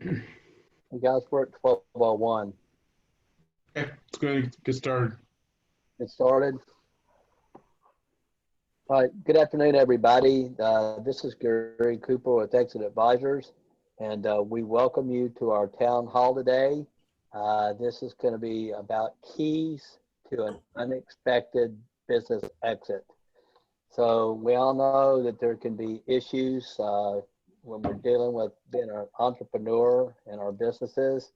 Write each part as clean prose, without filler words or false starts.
You guys, we're at 12:01. Okay, let's go ahead and get started. Get started. All right. Good afternoon, everybody. This is Gary Cooper with Exit Advisors, and we welcome you to our town hall today. This is going to be about keys to an unexpected business exit. So we all know that there can be issues when we're dealing with being an entrepreneur in our businesses,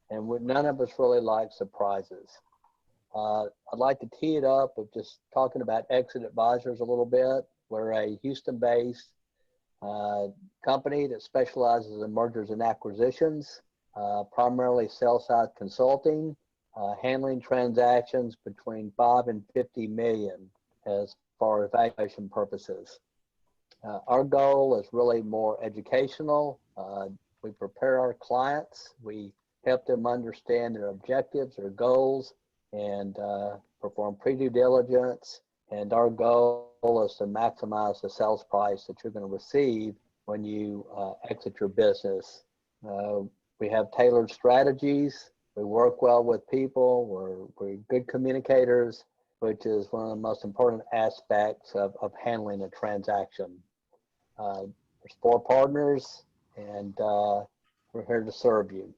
and none of us really like surprises. I'd like to tee it up with just talking about Exit Advisors a little bit. We're a Houston-based company that specializes in mergers and acquisitions, primarily sell-side consulting, handling transactions between 5 and 50 million as far as valuation purposes. Our goal is really more educational. We prepare our clients. We help them understand their objectives, their goals, and perform pre-due diligence. And our goal is to maximize the sales price that you're going to receive when you exit your business. We have tailored strategies. We work well with people. We're good communicators, which is one of the most important aspects of handling a transaction. There's 4 partners, and we're here to serve you.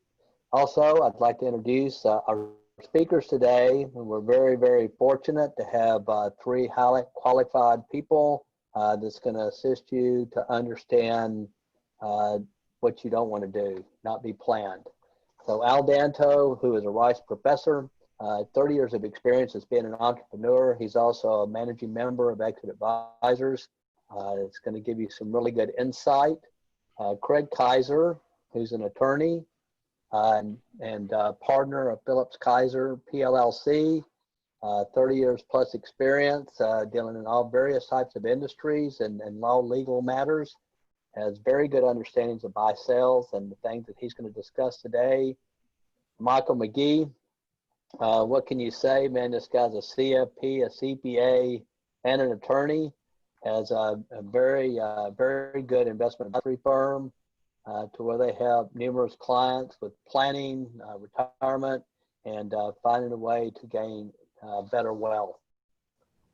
Also, I'd like to introduce our speakers today. We're very, very fortunate to have 3 highly qualified people that's going to assist you to understand what you don't want to do, not be planned. So Al Danto, who is a Rice professor, 30 years of experience as being an entrepreneur. He's also a managing member of Exit Advisors. It's going to give you some really good insight. Craig Kaiser, who's an attorney and partner of Phillips-Kaiser PLLC, 30 years plus experience dealing in all various types of industries and law legal matters, has very good understandings of buy sales and the things that he's going to discuss today. Michael McGee, what can you say, man? This guy's a CFP, a CPA, and an attorney. Has a very good investment advisory firm to where they have numerous clients with planning, retirement, and finding a way to gain better wealth.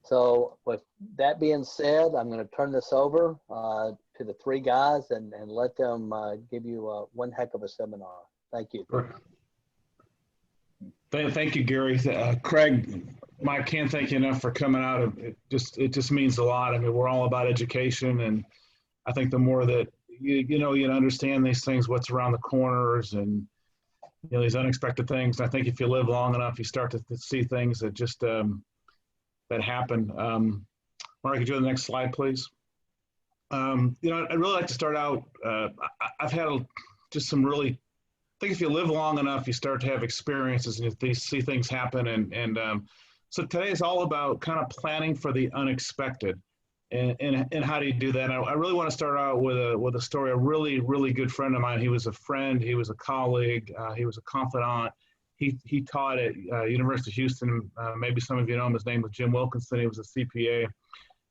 So with that being said, I'm going to turn this over to the 3 guys and let them give you one heck of a seminar. Thank you. Thank you, Gary. Craig, Mike, can't thank you enough for coming out. It just means a lot. I mean, we're all about education, and I think the more that you understand these things, what's around the corners, and these unexpected things. I think if you live long enough, you start to see things that just that happen. Mark, could you go to the next slide, please? I'd really like to start out. I've had just some really. I think if you live long enough, you start to have experiences and you see things happen. And so today is all about kind of planning for the unexpected and how do you do that. And I really want to start out with a story. A really, really good friend of mine. He was a friend. He was a colleague. He was a confidant. He taught at University of Houston. Maybe some of you know him. His name was Jim Wilkinson. He was a CPA.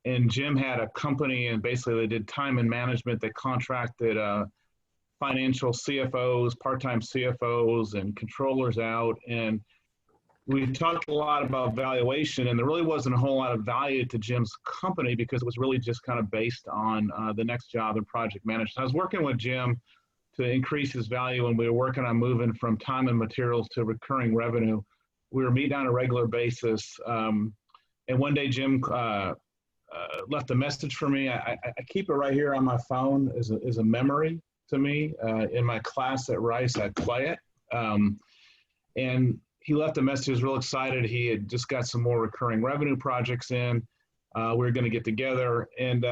And Jim had a company, and basically they did time and management. They contracted financial CFOs, part-time CFOs, and controllers out. And we talked a lot about valuation, and there really wasn't a whole lot of value to Jim's company because it was really just kind of based on the next job and project management. I was working with Jim to increase his value, and we were working on moving from time and materials to recurring revenue. We were meeting on a regular basis. And one day Jim left a message for me. I keep it right here on my phone as a memory to me. In my class at Rice, I play it. And he left a message. He was real excited. He had just got some more recurring revenue projects in. We were going to get together. And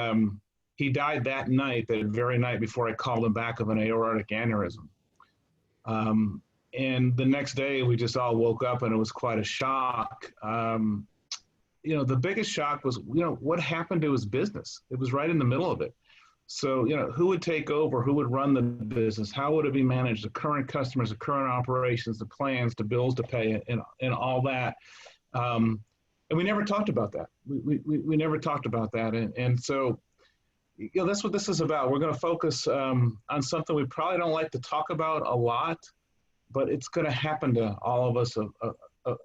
he died that night, that very night before I called him back of an aortic aneurysm. And the next day, we just all woke up, and it was quite a shock. The biggest shock was, what happened to his business? It was right in the middle of it. So, who would take over? Who would run the business? How would it be managed? The current customers, the current operations, the plans, the bills to pay, and all that. And we never talked about that. We never talked about that. And so, that's what this is about. We're going to focus on something we probably don't like to talk about a lot, but it's going to happen to all of us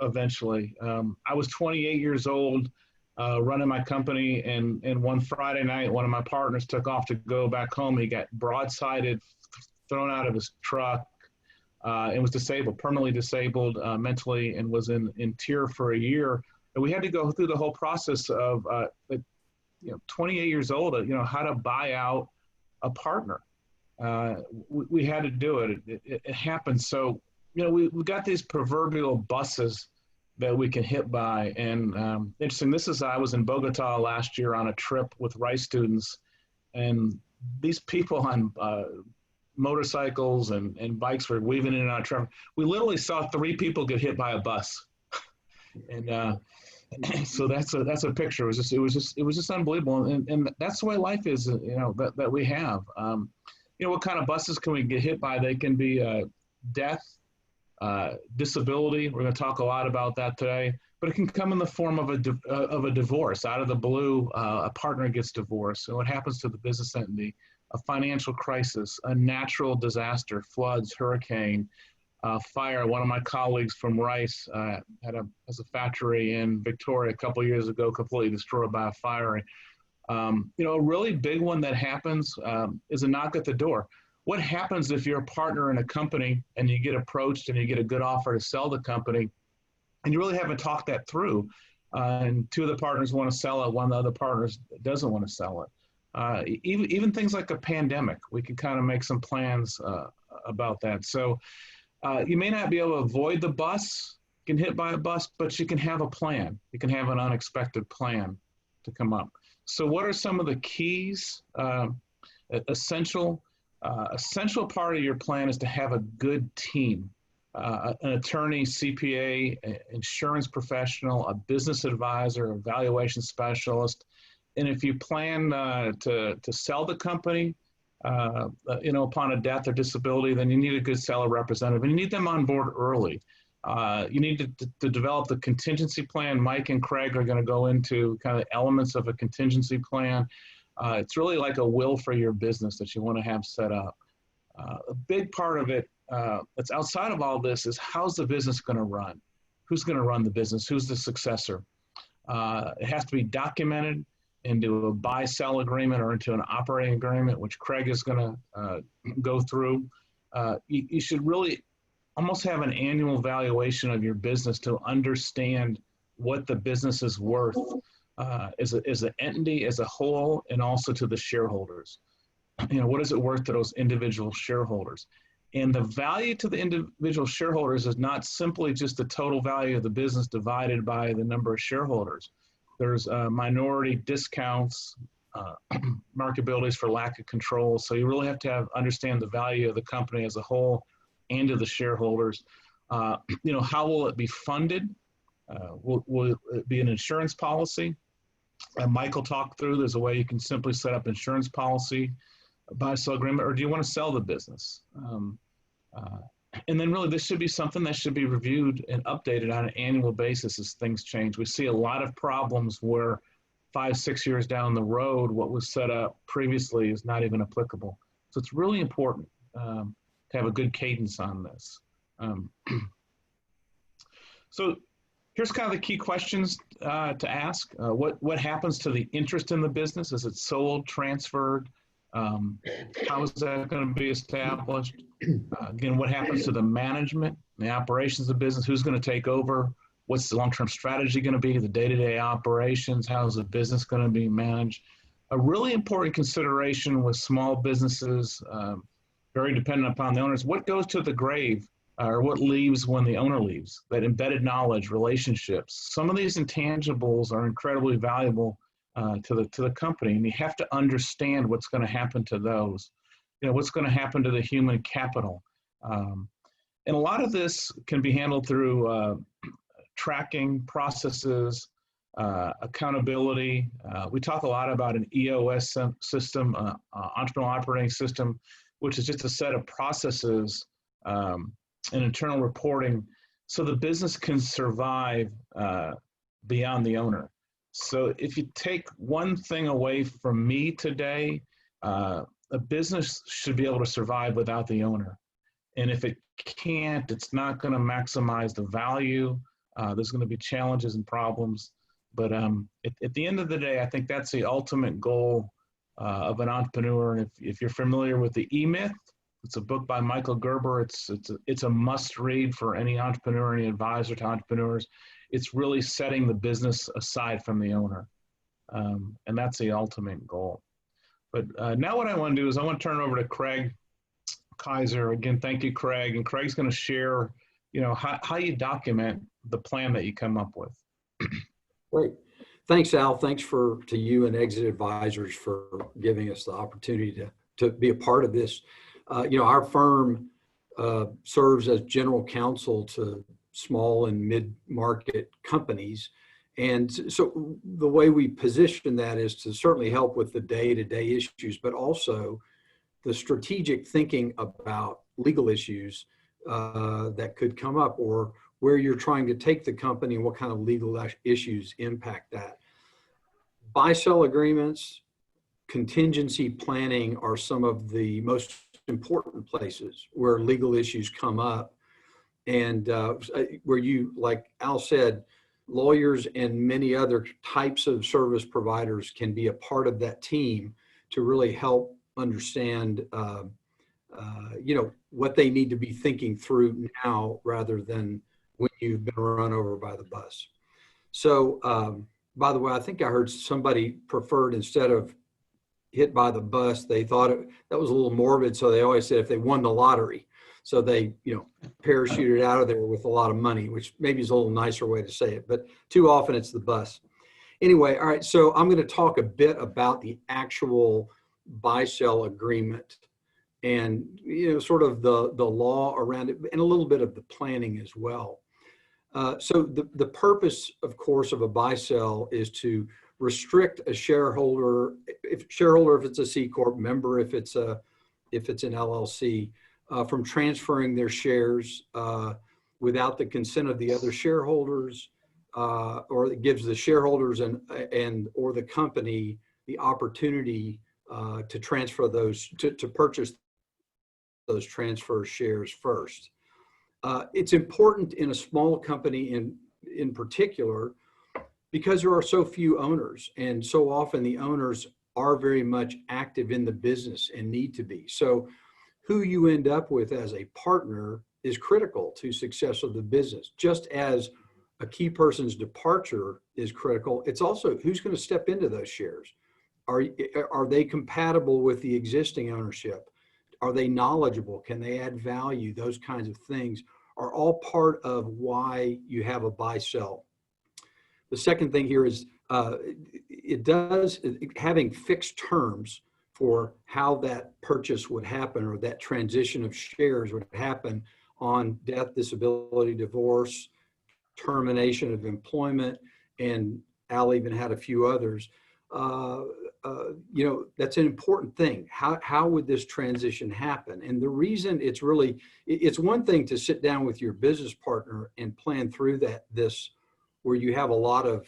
eventually. I was 28 years old, running my company, and one Friday night, one of my partners took off to go back home. He got broadsided, thrown out of his truck, and was disabled, permanently disabled mentally, and was in tier for a year. And we had to go through the whole process of 28 years old, how to buy out a partner. We had to do it. It happened. So, we got these proverbial buses that we can hit by. And interesting, I was in Bogota last year on a trip with Rice students, and these people on motorcycles and bikes were weaving in and out of traffic. We literally saw 3 people get hit by a bus. And so that's a picture. It was just unbelievable. And that's the way life is, that we have. What kind of buses can we get hit by? They can be death, disability. We're going to talk a lot about that today, but it can come in the form of a divorce. Out of the blue, a partner gets divorced. And what happens to the business entity? A financial crisis, a natural disaster, floods, hurricane, fire. One of my colleagues from Rice has a factory in Victoria a couple of years ago, completely destroyed by a fire. A really big one that happens is a knock at the door. What happens if you're a partner in a company and you get approached and you get a good offer to sell the company, and you really haven't talked that through, and 2 of the partners want to sell it, one of the other partners doesn't want to sell it. Even things like a pandemic, we can kind of make some plans about that. So you may not be able to avoid the bus, get hit by a bus, but you can have a plan. You can have an unexpected plan to come up. So what are some of the keys? Essential part of your plan is to have a good team, an attorney, CPA, insurance professional, a business advisor, a valuation specialist. And if you plan to sell the company, upon a death or disability, then you need a good seller representative, and you need them on board early. You need to develop the contingency plan. Mike and Craig are going to go into kind of elements of a contingency plan. It's really like a will for your business that you want to have set up. A big part of it that's outside of all this is, how's the business going to run? Who's going to run the business? Who's the successor? It has to be documented into a buy-sell agreement or into an operating agreement, which Craig is going to go through. You should really almost have an annual valuation of your business to understand what the business is worth as an entity, as a whole, and also to the shareholders. What is it worth to those individual shareholders? And the value to the individual shareholders is not simply just the total value of the business divided by the number of shareholders. There's minority discounts, marketabilities for lack of control. So you really have to understand the value of the company as a whole and to the shareholders. How will it be funded? Will it be an insurance policy? Michael talked through, there's a way you can simply set up insurance policy, a buy-sell agreement, or do you want to sell the business? And then really this should be something that should be reviewed and updated on an annual basis as things change. We see a lot of problems where 5-6 years down the road, what was set up previously is not even applicable. So it's really important to have a good cadence on this. So here's kind of the key questions to ask. What happens to the interest in the business? Is it sold, transferred? How is that going to be established? Again, what happens to the management, the operations of the business? Who's going to take over? What's the long-term strategy going to be? The day-to-day operations? How is the business going to be managed? A really important consideration with small businesses, very dependent upon the owners, what goes to the grave or what leaves when the owner leaves? That embedded knowledge, relationships. Some of these intangibles are incredibly valuable to the company, and you have to understand what's going to happen to those. What's going to happen to the human capital. And a lot of this can be handled through tracking processes, accountability. We talk a lot about an EOS system, entrepreneurial operating system, which is just a set of processes and internal reporting so the business can survive beyond the owner. So if you take one thing away from me today, a business should be able to survive without the owner. And if it can't, it's not going to maximize the value. There's going to be challenges and problems. But at the end of the day, I think that's the ultimate goal of an entrepreneur. And if you're familiar with the E-Myth, it's a book by Michael Gerber. It's a must read for any entrepreneur, any advisor to entrepreneurs. It's really setting the business aside from the owner. And that's the ultimate goal. But now what I want to do is I want to turn it over to Craig Kaiser. Again, thank you, Craig. And Craig's going to share, how you document the plan that you come up with. Great. Thanks, Al. Thanks to you and Exit Advisors for giving us the opportunity to be a part of this. Our firm serves as general counsel to small and mid-market companies. And so the way we position that is to certainly help with the day-to-day issues, but also the strategic thinking about legal issues that could come up, or where you're trying to take the company and what kind of legal issues impact that. Buy-sell agreements, contingency planning are some of the most important places where legal issues come up. And where like Al said, lawyers and many other types of service providers can be a part of that team to really help understand, what they need to be thinking through now rather than when you've been run over by the bus. So, by the way, I think I heard somebody preferred, instead of hit by the bus, they thought that was a little morbid. So they always said if they won the lottery. So they, parachuted out of there with a lot of money, which maybe is a little nicer way to say it, but too often it's the bus. Anyway, all right, so I'm going to talk a bit about the actual buy-sell agreement and, sort of the law around it and a little bit of the planning as well. So the purpose, of course, of a buy-sell is to restrict a shareholder, if it's a C Corp, member if it's an LLC, from transferring their shares without the consent of the other shareholders, or it gives the shareholders and or the company the opportunity to transfer those, to purchase those transfer shares first. It's important in a small company in particular, because there are so few owners, and so often the owners are very much active in the business and need to be. So who you end up with as a partner is critical to success of the business. Just as a key person's departure is critical, it's also who's going to step into those shares. Are they compatible with the existing ownership? Are they knowledgeable? Can they add value? Those kinds of things are all part of why you have a buy-sell. The second thing here is having fixed terms for how that purchase would happen, or that transition of shares would happen on death, disability, divorce, termination of employment, and Al even had a few others. That's an important thing. How would this transition happen? And the reason it's one thing to sit down with your business partner and plan through this where you have a lot of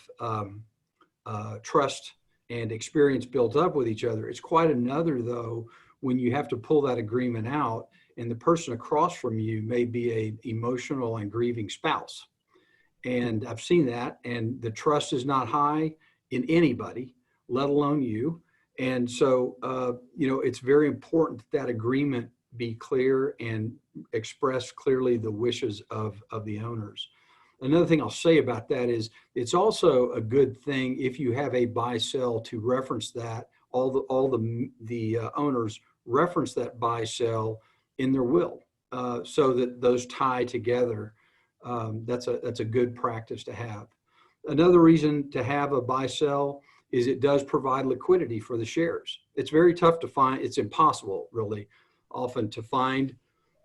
trust and experience built up with each other. It's quite another, though, when you have to pull that agreement out and the person across from you may be an emotional and grieving spouse. And I've seen that, and the trust is not high in anybody, let alone you. And so, it's very important that agreement be clear and express clearly the wishes of the owners. Another thing I'll say about that is it's also a good thing if you have a buy-sell to reference that, all the owners reference that buy-sell in their will, so that those tie together. That's a good practice to have. Another reason to have a buy-sell is it does provide liquidity for the shares. It's very tough to find. It's impossible, really, often to find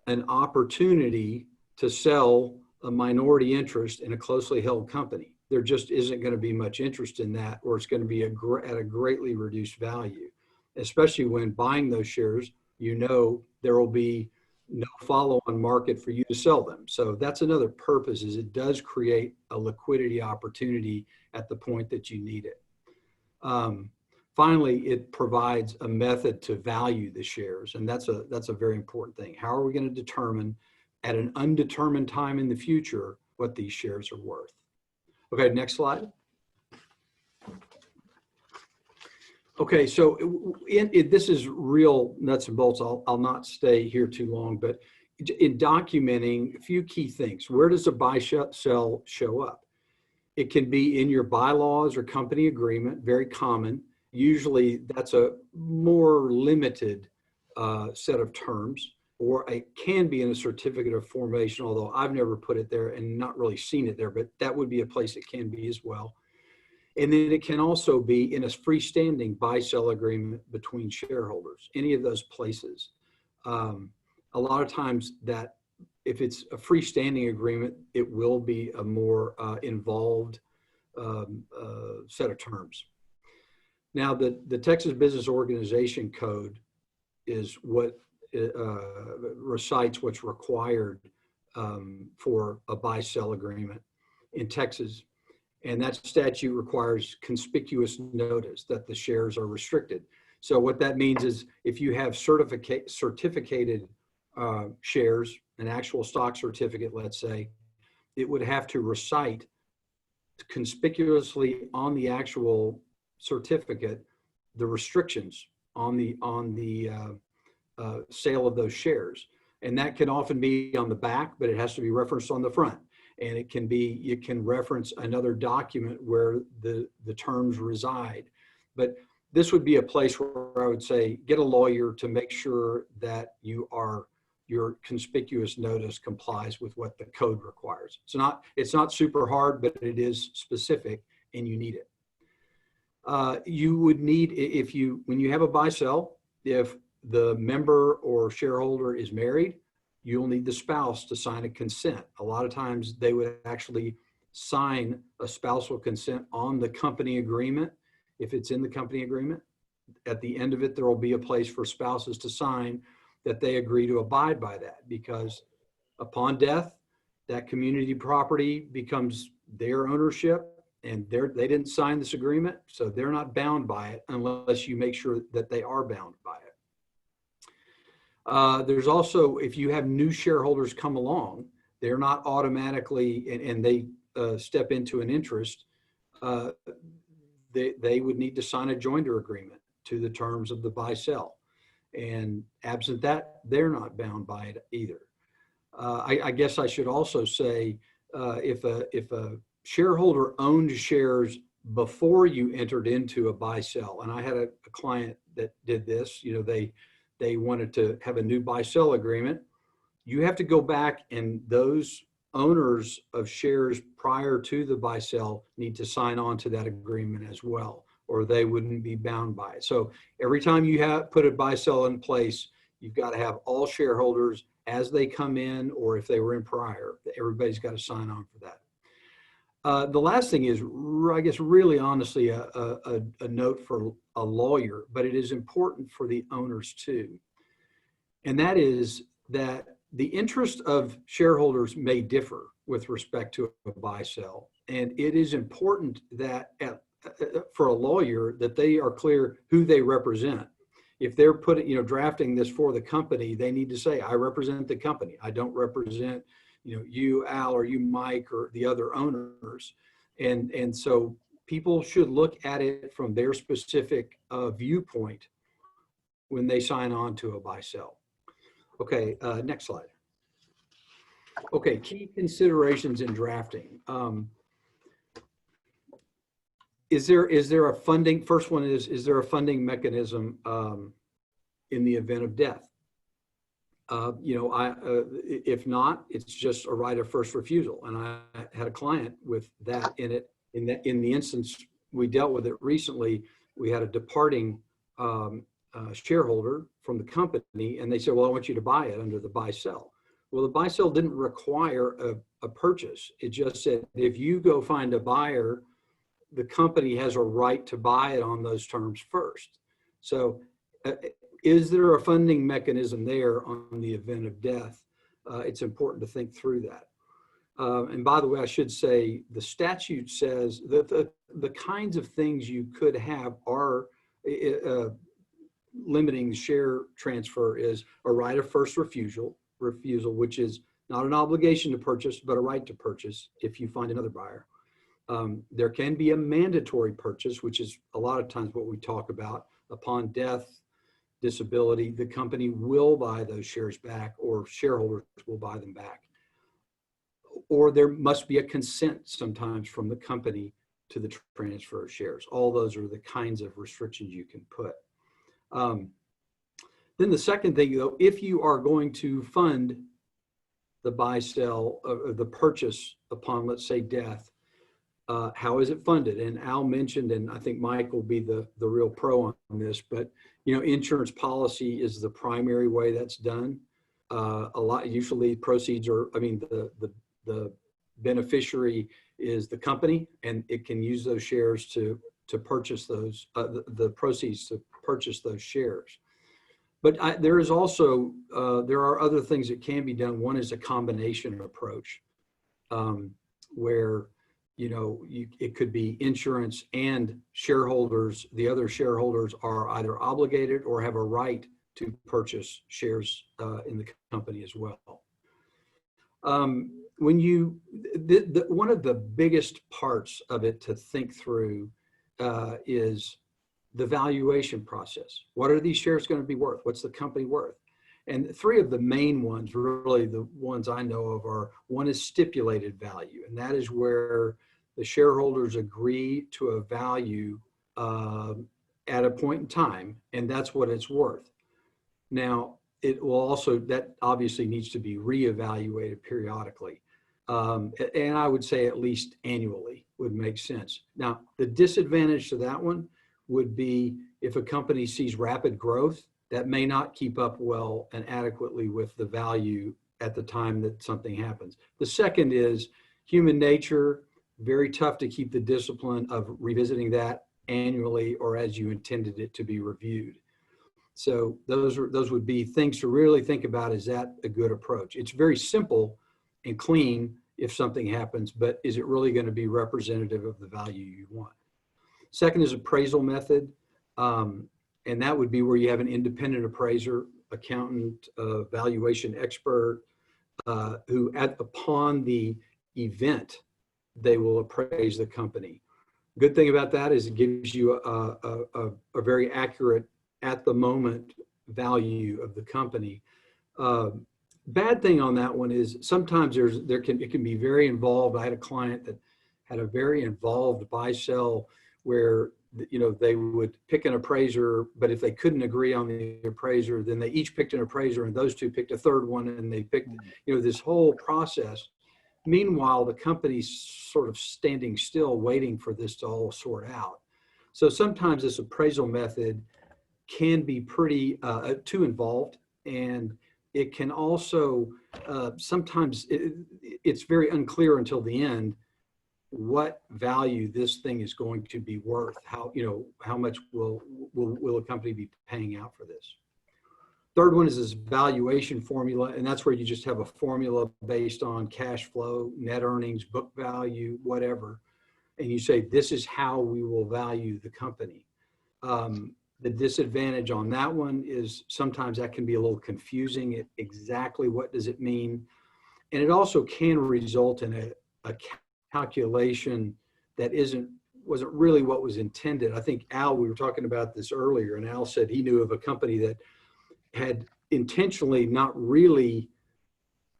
an opportunity to sell a minority interest in a closely held company. There just isn't going to be much interest in that, or it's going to be at a greatly reduced value, especially when buying those shares, there will be no follow-on market for you to sell them. So that's another purpose, is it does create a liquidity opportunity at the point that you need it. Finally, it provides a method to value the shares, and that's a very important thing. How are we going to determine at an undetermined time in the future what these shares are worth? Okay, next slide. Okay, so this is real nuts and bolts. I'll not stay here too long, but in documenting a few key things, where does a buy sell show up? It can be in your bylaws or company agreement, very common. Usually that's a more limited set of terms, or it can be in a certificate of formation, although I've never put it there and not really seen it there, but that would be a place it can be as well. And then it can also be in a freestanding buy-sell agreement between shareholders, any of those places. A lot of times that if it's a freestanding agreement, it will be a more involved set of terms. Now, the Texas Business Organization Code is what recites what's required for a buy-sell agreement in Texas. And that statute requires conspicuous notice that the shares are restricted. So what that means is if you have certificated shares, an actual stock certificate, let's say, it would have to recite conspicuously on the actual certificate the restrictions on the sale of those shares. And that can often be on the back, but it has to be referenced on the front. And it can be, you can reference another document where the terms reside. But this would be a place where I would say, get a lawyer to make sure that your conspicuous notice complies with what the code requires. It's not super hard, but it is specific and you need it. You would need, when you have a buy-sell, if the member or shareholder is married, you'll need the spouse to sign a consent. A lot of times they would actually sign a spousal consent on the company agreement. If it's in the company agreement, at the end of it, there will be a place for spouses to sign that they agree to abide by that, because upon death, that community property becomes their ownership, and they didn't sign this agreement, so they're not bound by it unless you make sure that they are bound by it. There's also, if you have new shareholders come along, they're not automatically, and they step into an interest, they would need to sign a joinder agreement to the terms of the buy-sell. And absent that, they're not bound by it either. I guess I should also say, if a shareholder owned shares before you entered into a buy-sell, and I had a client that did this, they wanted to have a new buy-sell agreement, you have to go back, and those owners of shares prior to the buy-sell need to sign on to that agreement as well, or they wouldn't be bound by it. So every time you put a buy-sell in place, you've got to have all shareholders as they come in, or if they were in prior, everybody's got to sign on for that. The last thing is, I guess, really honestly, a note for a lawyer, but it is important for the owners too. And that is that the interest of shareholders may differ with respect to a buy-sell. And it is important that for a lawyer that they are clear who they represent. If they're drafting this for the company, they need to say, I represent the company. I don't represent you, Al, or you, Mike, or the other owners. And so people should look at it from their specific viewpoint when they sign on to a buy-sell. Okay, next slide. Okay, key considerations in drafting. Is there a funding? First one is there a funding mechanism in the event of death? If not, it's just a right of first refusal. And I had a client with that in it. In the instance we dealt with it recently, we had a departing shareholder from the company, and they said, well, I want you to buy it under the buy-sell. Well, the buy-sell didn't require a purchase. It just said, if you go find a buyer, the company has a right to buy it on those terms first. So is there a funding mechanism there on the event of death? It's important to think through that. And by the way, I should say the statute says that the kinds of things you could have are limiting share transfer is a right of first refusal, which is not an obligation to purchase, but a right to purchase if you find another buyer. There can be a mandatory purchase, which is a lot of times what we talk about. Upon death, disability, the company will buy those shares back, or shareholders will buy them back. Or there must be a consent sometimes from the company to the transfer of shares. All those are the kinds of restrictions you can put. Then the second thing, though, if you are going to fund the buy, sell, the purchase upon, let's say, death, how is it funded? And Al mentioned, and I think Mike will be the real pro on this, but insurance policy is the primary way that's done. Usually proceeds are, the beneficiary is the company, and it can use those shares to purchase those, the proceeds to purchase those shares. But there is also, there are other things that can be done. One is a combination approach, where it could be insurance and shareholders. The other shareholders are either obligated or have a right to purchase shares in the company as well. When one of the biggest parts of it to think through is the valuation process. What are these shares going to be worth? What's the company worth? And three of the main ones, really the ones I know of, are: one is stipulated value, and that is where the shareholders agree to a value at a point in time, and that's what it's worth. Now, it will also, that obviously needs to be reevaluated periodically. And I would say at least annually would make sense. Now, the disadvantage to that one would be if a company sees rapid growth, that may not keep up well and adequately with the value at the time that something happens. The second is human nature. Very tough to keep the discipline of revisiting that annually or as you intended it to be reviewed. So those would be things to really think about. Is that a good approach? It's very simple and clean if something happens, but is it really going to be representative of the value you want? Second is appraisal method. And that would be where you have an independent appraiser, accountant, valuation expert, who upon the event, they will appraise the company. Good thing about that is it gives you a very accurate, at the moment, value of the company. Bad thing on that one is sometimes it can be very involved. I had a client that had a very involved buy sell where they would pick an appraiser, but if they couldn't agree on the appraiser, then they each picked an appraiser, and those two picked a third one, and they picked this whole process. Meanwhile, the company's sort of standing still, waiting for this to all sort out. So sometimes this appraisal method can be pretty too involved, and it can also sometimes it's very unclear until the end what value this thing is going to be worth. How much will a company be paying out for this? Third one is this valuation formula, and that's where you just have a formula based on cash flow, net earnings, book value, whatever, and you say this is how we will value the company. The disadvantage on that one is sometimes that can be a little confusing. Exactly what does it mean? And it also can result in a calculation that wasn't really what was intended. I think Al, we were talking about this earlier, and Al said he knew of a company that had intentionally not really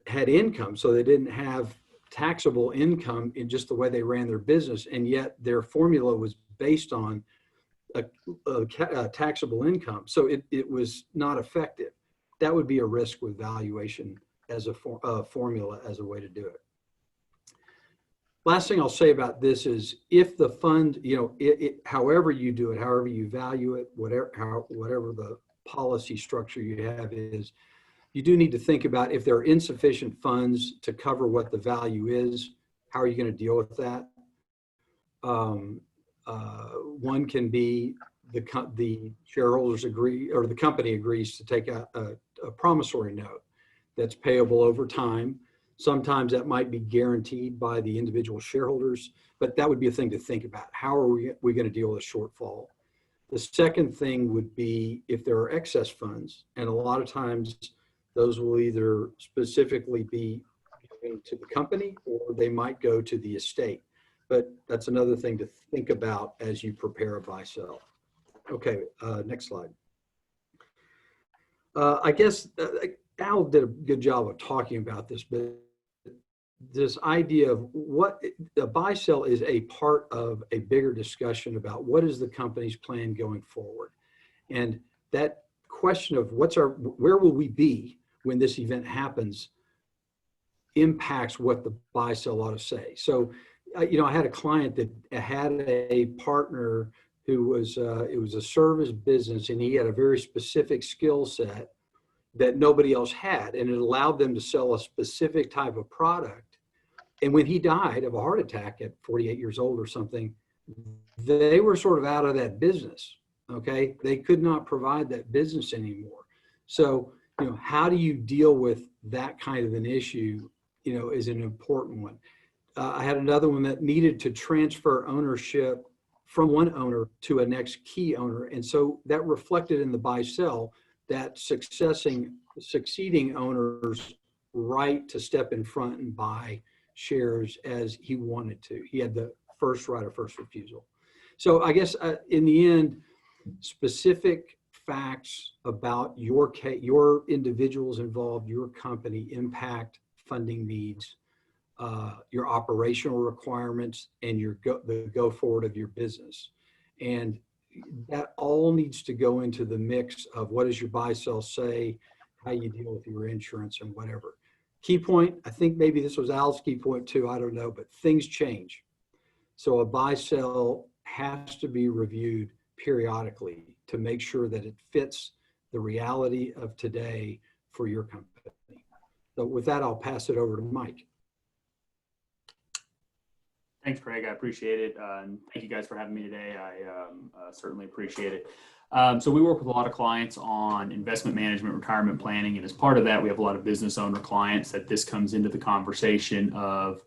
had income, so they didn't have taxable income in just the way they ran their business, and yet their formula was based on a taxable income, so it was not effective. That would be a risk with valuation as a formula as a way to do it. Last thing I'll say about this is if the fund, however you do it, however you value it, whatever the policy structure you have is, you do need to think about if there are insufficient funds to cover what the value is, how are you going to deal with that? One can be the shareholders agree, or the company agrees to take a promissory note that's payable over time. Sometimes that might be guaranteed by the individual shareholders, but that would be a thing to think about. How are we going to deal with a shortfall? The second thing would be if there are excess funds, and a lot of times those will either specifically be given to the company or they might go to the estate. But that's another thing to think about as you prepare a buy-sell. Okay, next slide. I guess Al did a good job of talking about this, but this idea of what the buy-sell is a part of a bigger discussion about what is the company's plan going forward. And that question of where will we be when this event happens impacts what the buy-sell ought to say. So, I had a client that had a partner who was, it was a service business, and he had a very specific skill set that nobody else had, and it allowed them to sell a specific type of product. And when he died of a heart attack at 48 years old or something, they were sort of out of that business, okay? They could not provide that business anymore. So, how do you deal with that kind of an issue, is an important one. I had another one that needed to transfer ownership from one owner to a next key owner. And so that reflected in the buy-sell that succeeding owners' right to step in front and buy shares as he wanted to. He had the first right of first refusal. So I guess in the end, specific facts about your case, your individuals involved, your company impact funding needs, your operational requirements, and the go forward of your business. And that all needs to go into the mix of what does your buy sell say, how you deal with your insurance and whatever. Key point, I think maybe this was Al's key point too, I don't know, but things change. So a buy sell has to be reviewed periodically to make sure that it fits the reality of today for your company. So with that, I'll pass it over to Mike. Thanks, Craig. I appreciate it. And thank you guys for having me today. I certainly appreciate it. So we work with a lot of clients on investment management, retirement planning. And as part of that, we have a lot of business owner clients that this comes into the conversation of,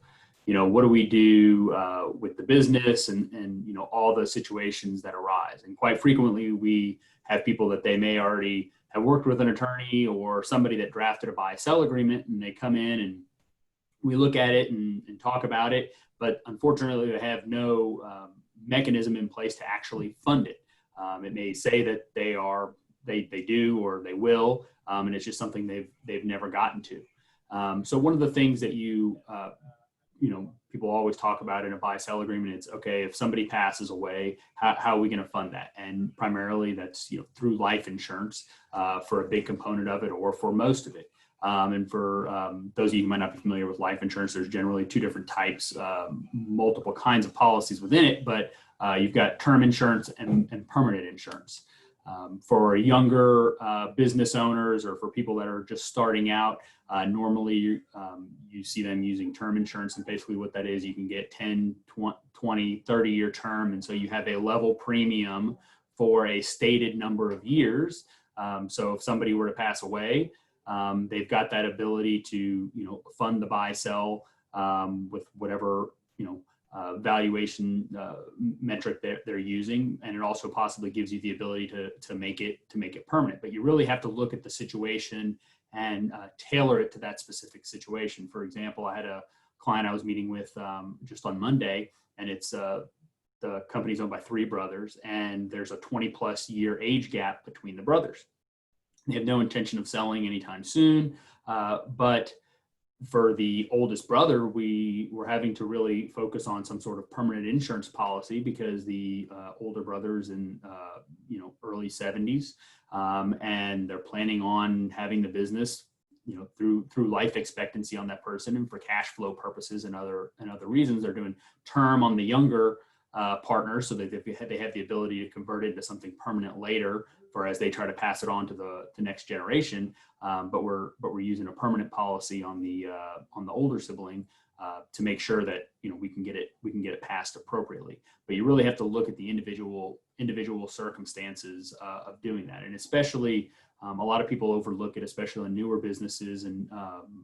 what do we do with the business and all the situations that arise. And quite frequently, we have people that they may already have worked with an attorney or somebody that drafted a buy-sell agreement, and they come in and we look at it and talk about it. But unfortunately, they have no mechanism in place to actually fund it. It may say that they do or they will, and it's just something they've never gotten to. So one of the things that people always talk about in a buy-sell agreement, it's okay, if somebody passes away, how are we going to fund that? And primarily that's through life insurance for a big component of it, or for most of it. And for those of you who might not be familiar with life insurance, there's generally two different types, multiple kinds of policies within it, but you've got term insurance and permanent insurance. For younger business owners or for people that are just starting out, normally you see them using term insurance, and basically what that is, you can get 10, 20, 30-year term, and so you have a level premium for a stated number of years. So if somebody were to pass away, they've got that ability to, fund the buy sell with whatever, valuation metric they're using. And it also possibly gives you the ability to make it permanent. But you really have to look at the situation and tailor it to that specific situation. For example, I had a client I was meeting with just on Monday, and it's the company's owned by three brothers, and there's a 20+ year age gap between the brothers. They have no intention of selling anytime soon, but for the oldest brother, we were having to really focus on some sort of permanent insurance policy because the older brother's in early 70s, and they're planning on having the business through life expectancy on that person, and for cash flow purposes and other reasons, they're doing term on the younger partner so that they have the ability to convert it into something permanent later, for as they try to pass it on to the next generation. But we're using a permanent policy on the older sibling to make sure that, you know, we can get it passed appropriately. But you really have to look at the individual circumstances of doing that. And especially a lot of people overlook it, especially in newer businesses, and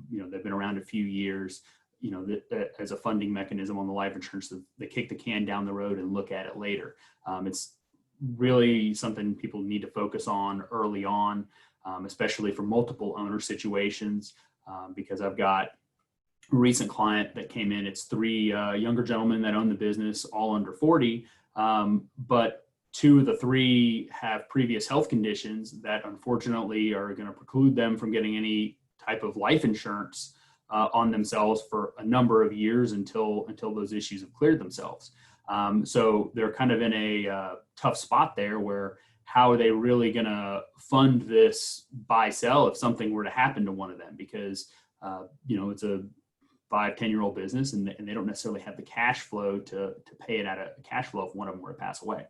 you know, they've been around a few years, you know, that as a funding mechanism on the life insurance, they kick the can down the road and look at it later. It's really something people need to focus on early on, especially for multiple owner situations, because I've got a recent client that came in. It's three younger gentlemen that own the business, all under 40, but two of the three have previous health conditions that unfortunately are going to preclude them from getting any type of life insurance on themselves for a number of years until those issues have cleared themselves. So they're kind of in a tough spot there, where how are they really going to fund this buy sell if something were to happen to one of them? Because you know, it's a 5-10-year-old business, and they don't necessarily have the cash flow to pay it out of cash flow if one of them were to pass away.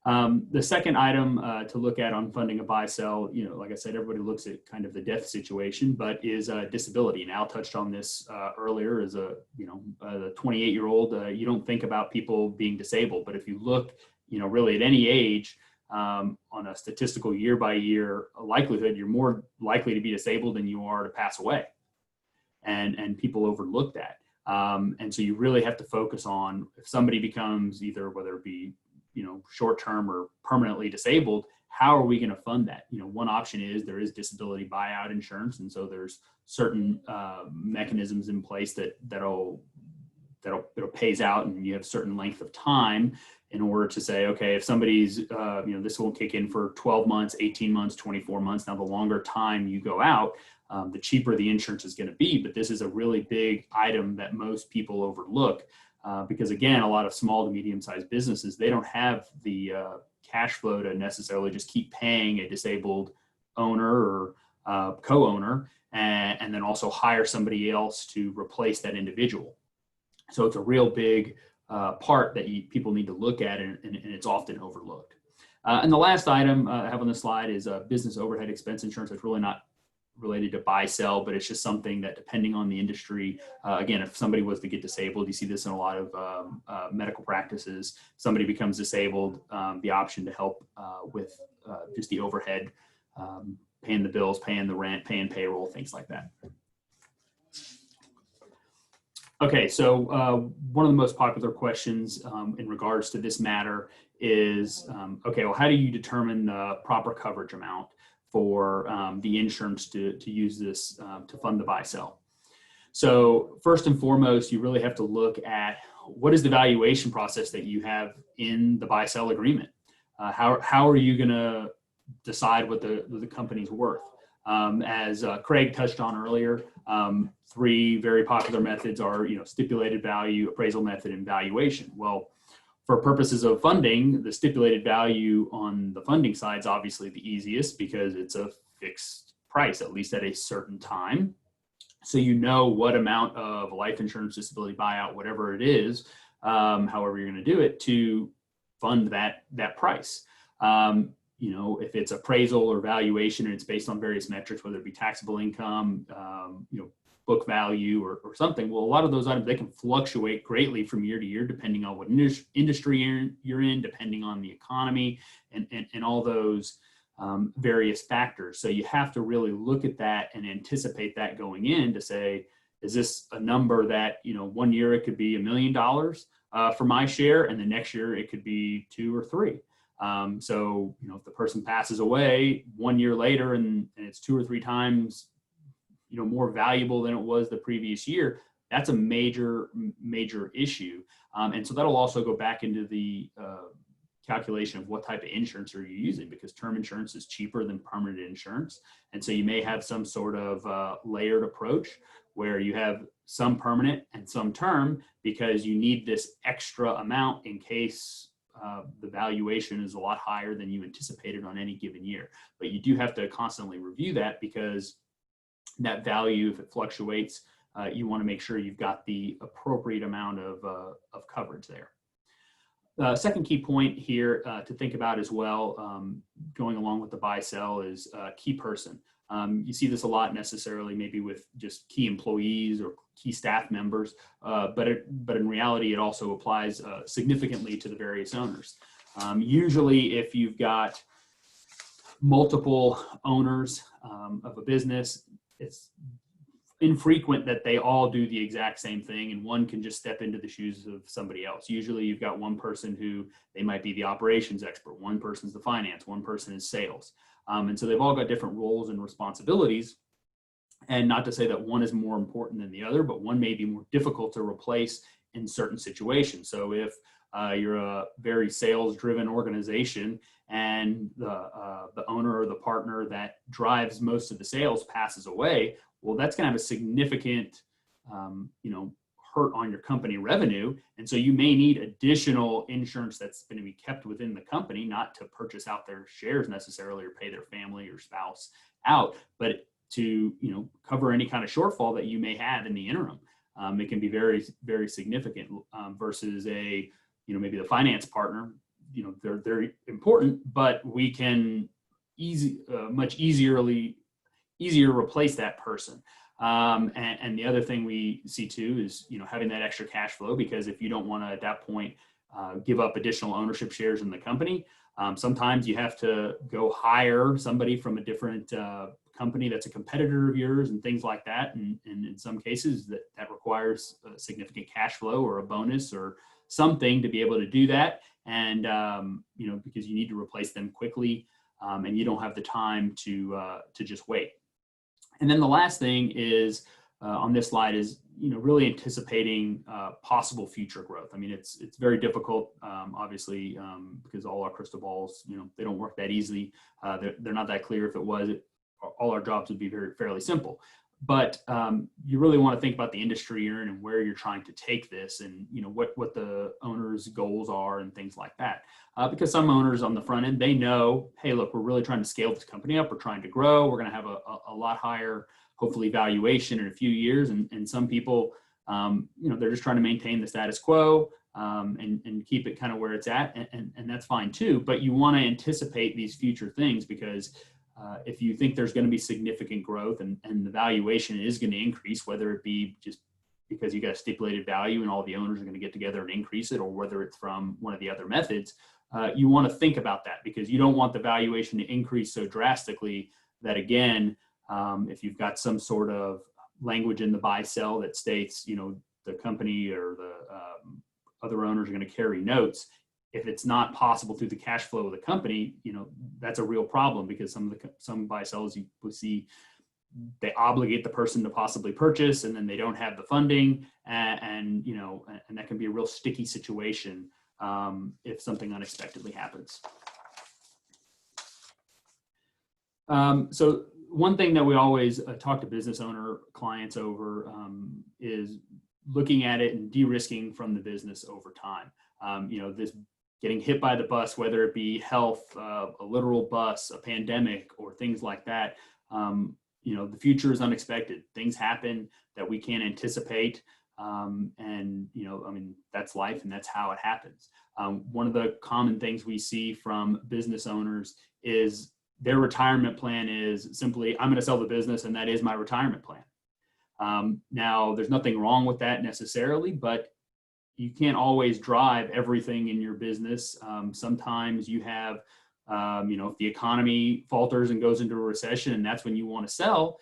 The second item to look at on funding a buy sell, you know, like I said, everybody looks at kind of the death situation, but is disability. And Al touched on this earlier. As a, you know, the 28-year-old, you don't think about people being disabled, but if you look, you know, really at any age, on a statistical year by year likelihood, you're more likely to be disabled than you are to pass away. And people overlook that. And so you really have to focus on, if somebody becomes either, whether it be, you know, short-term or permanently disabled, how are we going to fund that? You know, one option is there is disability buyout insurance. And so there's certain mechanisms in place that'll pays out, and you have a certain length of time in order to say, okay, if somebody's, you know, this will kick in for 12 months, 18 months, 24 months. Now, the longer time you go out, the cheaper the insurance is going to be. But this is a really big item that most people overlook. Because again, a lot of small to medium-sized businesses, they don't have the cash flow to necessarily just keep paying a disabled owner or co-owner, and then also hire somebody else to replace that individual. So it's a real big part that people need to look at, and it's often overlooked. And the last item I have on the slide is business overhead expense insurance. It's really not related to buy sell, but it's just something that, depending on the industry, again, if somebody was to get disabled, you see this in a lot of medical practices. Somebody becomes disabled, the option to help with just the overhead, paying the bills, paying the rent, paying payroll, things like that. Okay, so one of the most popular questions in regards to this matter is, okay, well, how do you determine the proper coverage amount for the insurance to use this to fund the buy sell? So first and foremost, you really have to look at what is the valuation process that you have in the buy sell agreement. How are you going to decide what the company's worth? As Craig touched on earlier, three very popular methods are, you know, stipulated value, appraisal method, and valuation. Well, for purposes of funding, the stipulated value on the funding side is obviously the easiest, because it's a fixed price, at least at a certain time. So you know what amount of life insurance, disability buyout, whatever it is, however you're going to do it, to fund that price. You know, if it's appraisal or valuation, and it's based on various metrics, whether it be taxable income, you know, book value or something. Well, a lot of those items, they can fluctuate greatly from year to year, depending on what industry you're in, depending on the economy, and all those various factors. So you have to really look at that and anticipate that going in to say, is this a number that, you know, one year it could be $1 million for my share, and the next year it could be 2 or 3. So, you know, if the person passes away 1 year later and it's 2 or 3 times, you know, more valuable than it was the previous year, that's a major issue. And so that'll also go back into the calculation of what type of insurance are you using, because term insurance is cheaper than permanent insurance. And so you may have some sort of layered approach where you have some permanent and some term, because you need this extra amount in case the valuation is a lot higher than you anticipated on any given year. But you do have to constantly review that, because that value, if it fluctuates, you want to make sure you've got the appropriate amount of coverage there. Second key point here to think about as well, going along with the buy sell, is key person. You see this a lot necessarily maybe with just key employees or key staff members, but in reality, it also applies significantly to the various owners. Usually, if you've got multiple owners of a business, it's infrequent that they all do the exact same thing and one can just step into the shoes of somebody else. Usually you've got one person who they might be the operations expert, one person's the finance, one person is sales. And so they've all got different roles and responsibilities. And not to say that one is more important than the other, but one may be more difficult to replace in certain situations. So if you're a very sales-driven organization and the owner or the partner that drives most of the sales passes away, well, that's going to have a significant, hurt on your company revenue. And so you may need additional insurance that's going to be kept within the company, not to purchase out their shares necessarily or pay their family or spouse out, but to, cover any kind of shortfall that you may have in the interim. It can be very, very significant versus maybe the finance partner. They're important, but we can much easier replace that person. And the other thing we see too is, having that extra cash flow, because if you don't want to at that point give up additional ownership shares in the company, sometimes you have to go hire somebody from a different company that's a competitor of yours and things like that. And in some cases that requires a significant cash flow or a bonus or something to be able to do that. And, because you need to replace them quickly and you don't have the time to just wait. And then the last thing is on this slide is, really anticipating possible future growth. I mean, it's very difficult, obviously, because all our crystal balls, they don't work that easily. They're not that clear. If it was, all our jobs would be fairly simple. But you really want to think about the industry you're in and where you're trying to take this, and what the owner's goals are and things like that. Because some owners on the front end, they know, hey, look, we're really trying to scale this company up. We're trying to grow. We're going to have a lot higher, hopefully, valuation in a few years. And some people, they're just trying to maintain the status quo and keep it kind of where it's at, and that's fine too. But you want to anticipate these future things, because if you think there's going to be significant growth and the valuation is going to increase, whether it be just because you got a stipulated value and all the owners are going to get together and increase it, or whether it's from one of the other methods, you want to think about that, because you don't want the valuation to increase so drastically that, again, if you've got some sort of language in the buy sell that states, the company or the other owners are going to carry notes. If it's not possible through the cash flow of the company, that's a real problem, because some buy sells you will see they obligate the person to possibly purchase, and then they don't have the funding, and that can be a real sticky situation if something unexpectedly happens. So one thing that we always talk to business owner clients over is looking at it and de-risking from the business over time. This getting hit by the bus, whether it be health, a literal bus, a pandemic, or things like that. The future is unexpected. Things happen that we can't anticipate. That's life, and that's how it happens. One of the common things we see from business owners is their retirement plan is simply, I'm going to sell the business and that is my retirement plan. Now, there's nothing wrong with that necessarily, but you can't always drive everything in your business. Sometimes you have, if the economy falters and goes into a recession and that's when you want to sell,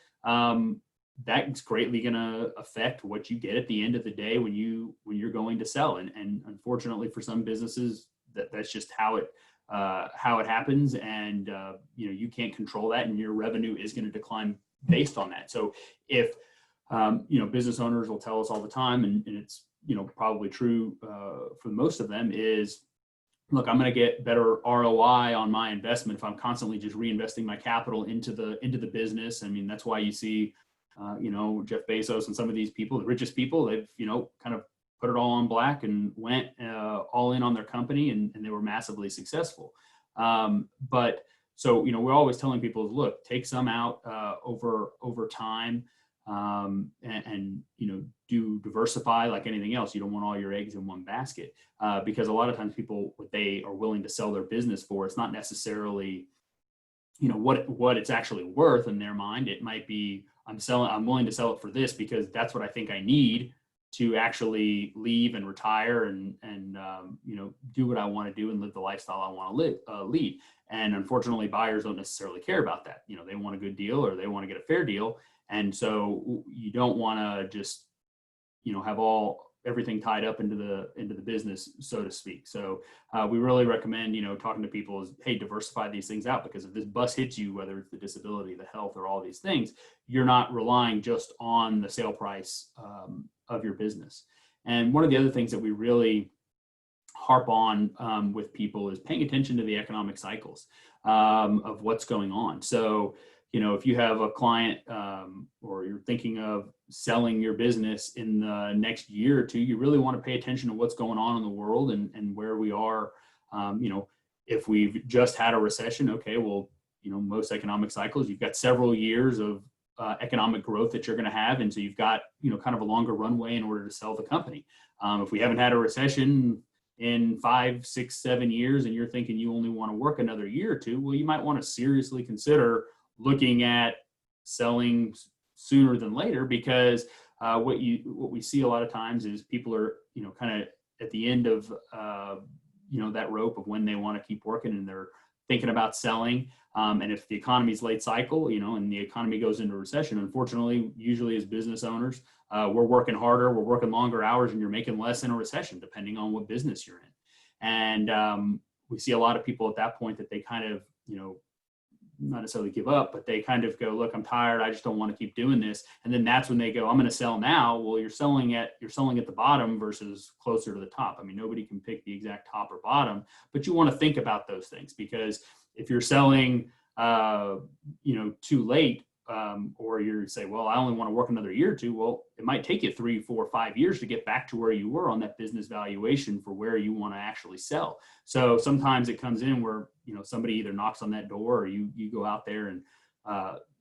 that's greatly going to affect what you get at the end of the day when you're going to sell. And unfortunately for some businesses, that's just how it happens. And, you can't control that, and your revenue is going to decline based on that. So if, business owners will tell us all the time, and it's, probably true for most of them, is, look, I'm going to get better ROI on my investment if I'm constantly just reinvesting my capital into the business. I mean, that's why you see, Jeff Bezos and some of these people, the richest people, they've, kind of put it all on black and went all in on their company, and they were massively successful. But so, we're always telling people, look, take some out over time. And do diversify like anything else. You don't want all your eggs in one basket, because a lot of times people, what they are willing to sell their business for, it's not necessarily what it's actually worth in their mind. It might be, I'm willing to sell it for this because that's what I think I need to actually leave and retire and do what I want to do and live the lifestyle I want to lead. And unfortunately, buyers don't necessarily care about that. They want a good deal or they want to get a fair deal. And so you don't want to just, have everything tied up into the business, so to speak. So we really recommend, talking to people is, hey, diversify these things out, because if this bus hits you, whether it's the disability, the health, or all these things, you're not relying just on the sale price of your business. And one of the other things that we really harp on with people is paying attention to the economic cycles of what's going on. So, if you have a client or you're thinking of selling your business in the next year or two, you really want to pay attention to what's going on in the world and where we are. If we've just had a recession, okay, well, most economic cycles, you've got several years of economic growth that you're going to have. And so you've got, kind of a longer runway in order to sell the company. If we haven't had a recession in 5, 6, 7 years, and you're thinking you only want to work another year or two, well, you might want to seriously consider looking at selling sooner than later, because what we see a lot of times is people are, kind of at the end of, that rope of when they want to keep working, and they're thinking about selling. And if the economy's late cycle, and the economy goes into recession, unfortunately, usually as business owners, we're working harder, we're working longer hours, and you're making less in a recession, depending on what business you're in. And we see a lot of people at that point that they kind of, not necessarily give up, but they kind of go, look, I'm tired, I just don't want to keep doing this. And then that's when they go, I'm going to sell now. Well, you're selling at the bottom versus closer to the top. I mean, nobody can pick the exact top or bottom, but you want to think about those things, because if you're selling, too late, or you say, well, I only want to work another year or two. Well, it might take you 3, 4, 5 years to get back to where you were on that business valuation for where you want to actually sell. So sometimes it comes in where, somebody either knocks on that door, or you go out there and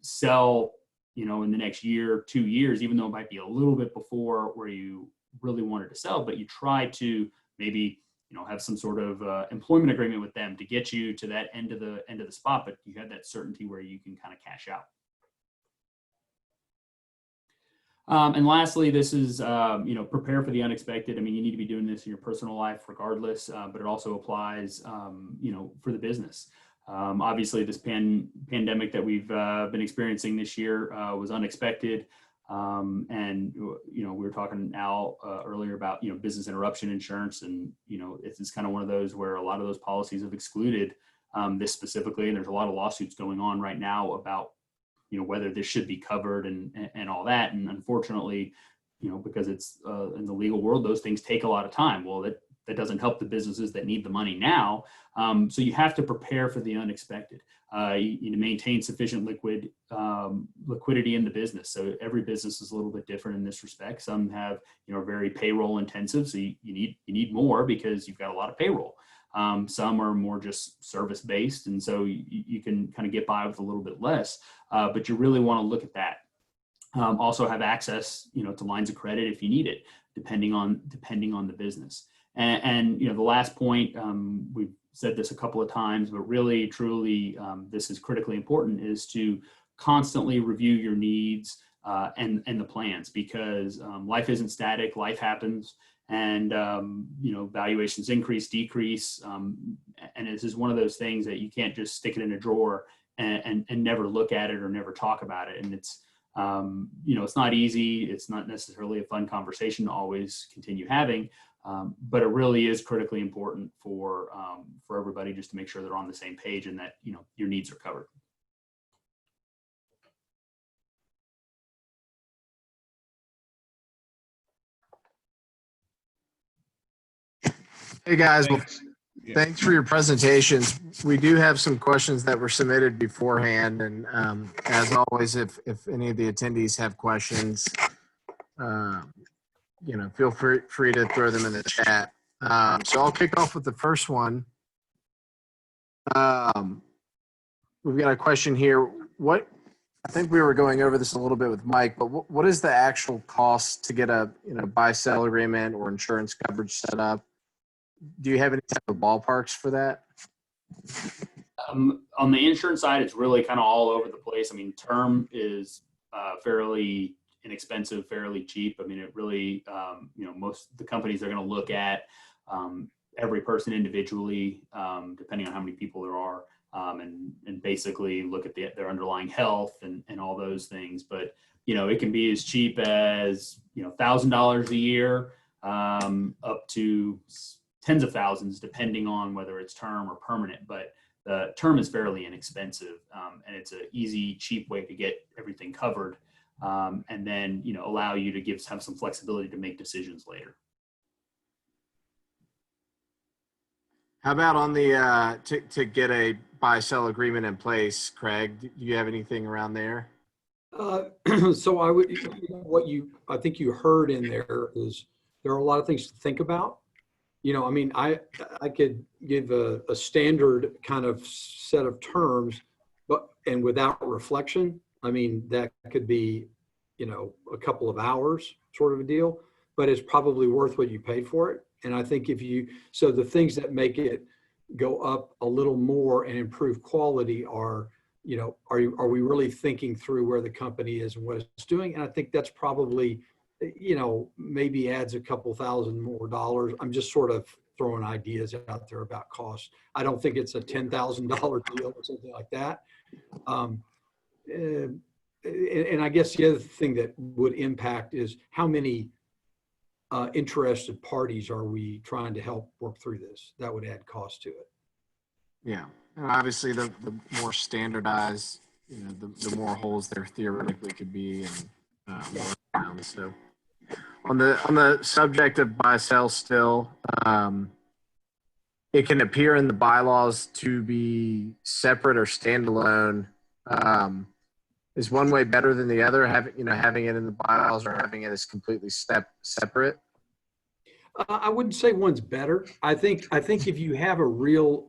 sell, in the next year, 2 years, even though it might be a little bit before where you really wanted to sell, but you try to maybe, have some sort of employment agreement with them to get you to that end of the spot, but you have that certainty where you can kind of cash out. And lastly, this is, prepare for the unexpected. I mean, you need to be doing this in your personal life regardless, but it also applies, for the business. Obviously, this pandemic that we've been experiencing this year was unexpected. And, we were talking, Al, earlier about, business interruption insurance. And, it's kind of one of those where a lot of those policies have excluded this specifically. And there's a lot of lawsuits going on right now about, whether this should be covered and all that. And unfortunately, because it's in the legal world, those things take a lot of time. Well, that doesn't help the businesses that need the money now. So you have to prepare for the unexpected. You maintain sufficient liquidity in the business. So every business is a little bit different in this respect. Some have, are very payroll intensive. So you need more because you've got a lot of payroll. Some are more just service based. And so you can kind of get by with a little bit less, but you really want to look at that. Also have access, to lines of credit if you need it, depending on the business. And the last point, we've said this a couple of times, but really, truly, this is critically important, is to constantly review your needs and the plans, because life isn't static, life happens. And, valuations increase, decrease. And this is one of those things that you can't just stick it in a drawer and never look at it or never talk about it. And it's, it's not easy. It's not necessarily a fun conversation to always continue having, but it really is critically important for everybody, just to make sure they're on the same page and that, your needs are covered. Hey guys, well, Thanks. Yeah. thanks for your presentations. We do have some questions that were submitted beforehand, and as always, if any of the attendees have questions, feel free to throw them in the chat. So I'll kick off with the first one. We've got a question here. I think we were going over this a little bit with Mike, but what is the actual cost to get a buy-sell agreement or insurance coverage set up? Do you have any type of ballparks for that? On the insurance side, it's really kind of all over the place. I mean, term is fairly inexpensive, fairly cheap. I mean, it really, most of the companies are going to look at every person individually, depending on how many people there are, and basically look at their underlying health and all those things. But, it can be as cheap as, $1,000 a year up to tens of thousands, depending on whether it's term or permanent. But the term is fairly inexpensive, and it's an easy, cheap way to get everything covered, and then allow you to have some flexibility to make decisions later. How about on the to get a buy-sell agreement in place, Craig? Do you have anything around there? So I think you heard in there is there are a lot of things to think about. I could give a standard kind of set of terms, and without reflection, that could be, a couple of hours sort of a deal, but it's probably worth what you paid for it. And I think so the things that make it go up a little more and improve quality are, are we really thinking through where the company is and what it's doing? And I think that's probably, maybe adds a couple $1,000 more dollars. I'm just sort of throwing ideas out there about cost. I don't think it's a $10,000 deal or something like that. And I guess the other thing that would impact is how many interested parties are we trying to help work through this? That would add cost to it. Yeah, and obviously the more standardized, the more holes there theoretically could be, and more around. So on the subject of buy sell still, it can appear in the bylaws to be separate or standalone. Is one way better than the other? Having it in the bylaws or having it as completely separate? I wouldn't say one's better. I think if you have a real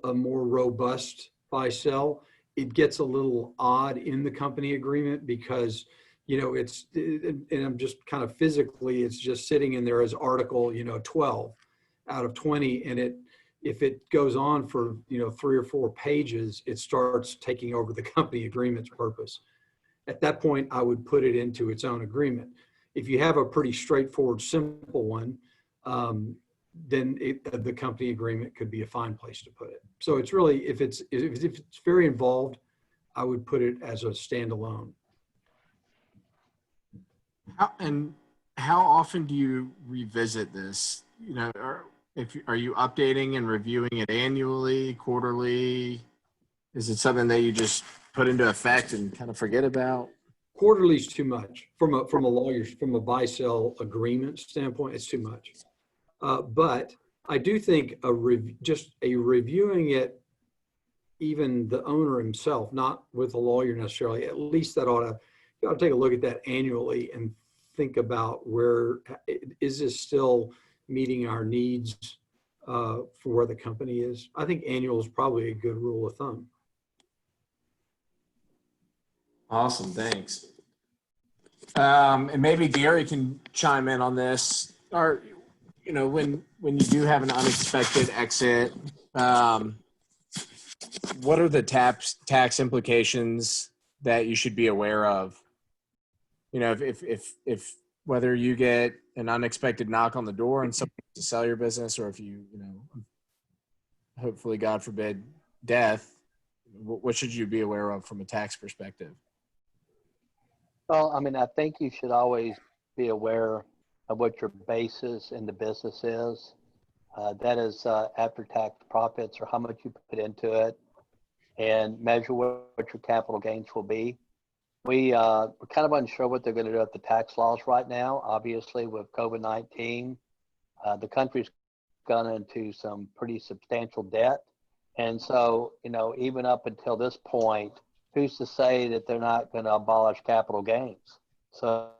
a more robust buy sell, it gets a little odd in the company agreement because and I'm just kind of physically, it's just sitting in there as article 12 out of 20, and if it goes on for 3 or 4 pages, it starts taking over the company agreement's purpose. At that point, I would put it into its own agreement. If you have a pretty straightforward, simple one, then the company agreement could be a fine place to put it. So it's really, if it's very involved, I would put it as a standalone. How often do you revisit this? Are you updating and reviewing it annually, quarterly? Is it something that you just put into effect and kind of forget about? Quarterly is too much from a buy sell agreement standpoint. It's too much. But I do think just reviewing it, even the owner himself, not with a lawyer necessarily, at least that ought to take a look at that annually and think about where is this still meeting our needs for where the company is. I think annual is probably a good rule of thumb. Awesome, thanks. And maybe Gary can chime in on this. Or, when you do have an unexpected exit, what are the tax implications that you should be aware of? If whether you get an unexpected knock on the door and somebody to sell your business, or if you hopefully, God forbid, death, what should you be aware of from a tax perspective? Well, I think you should always be aware of what your basis in the business is. That is after-tax profits, or how much you put into it, and measure what your capital gains will be. We're kind of unsure what they're going to do with the tax laws right now. Obviously, with COVID-19, the country's gone into some pretty substantial debt. And so, even up until this point, who's to say that they're not going to abolish capital gains? So,